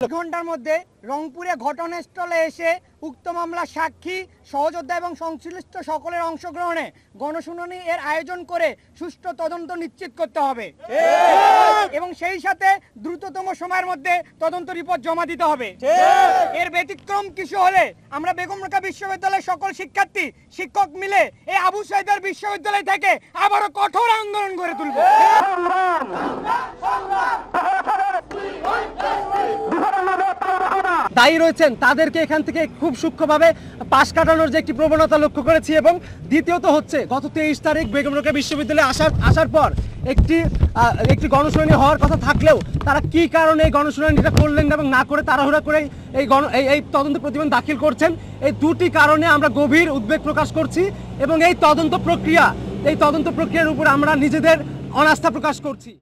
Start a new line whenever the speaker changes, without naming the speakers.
ঘন্টার মধ্যে রংপুরে ঘটনাস্থলে এসে উক্ত মামলার সাক্ষী সহযোদ্ধা এবং সংশ্লিষ্ট সকলের অংশগ্রহণে গণশুনানি এর আয়োজন করে সুষ্ঠু তদন্ত নিশ্চিত করতে হবে এবং সেই সাথে দ্রুততম সময়ের মধ্যে তদন্ত রিপোর্ট জমা দিতে হবে। এর ব্যতিক্রম কিছু হলে আমরা বেগম রোকেয়া বিশ্ববিদ্যালয়ের সকল শিক্ষার্থী শিক্ষক মিলে এই আবু সাইদের বিশ্ববিদ্যালয় থেকে আবারও কঠোর আন্দোলন গড়ে তুলব।
দায়ী রয়েছেন তাদেরকে এখান থেকে খুব সূক্ষ্মভাবে পাশ কাটানোর যে একটি প্রবণতা লক্ষ্য করেছি। এবং দ্বিতীয়ত হচ্ছে গত 23 তারিখ বেগম রোকেয়া বিশ্ববিদ্যালয়ে আসার পর একটি গণশুনানি হওয়ার কথা থাকলেও তারা কি কারণে এই গণশুনানিটা করলেন না এবং না করে তাড়াহুড়া করে এই তদন্ত প্রতিবেদন দাখিল করছেন, এই দুটি কারণে আমরা গভীর উদ্বেগ প্রকাশ করছি এবং এই তদন্ত প্রক্রিয়ার উপর আমরা নিজেদের অনাস্থা প্রকাশ করছি।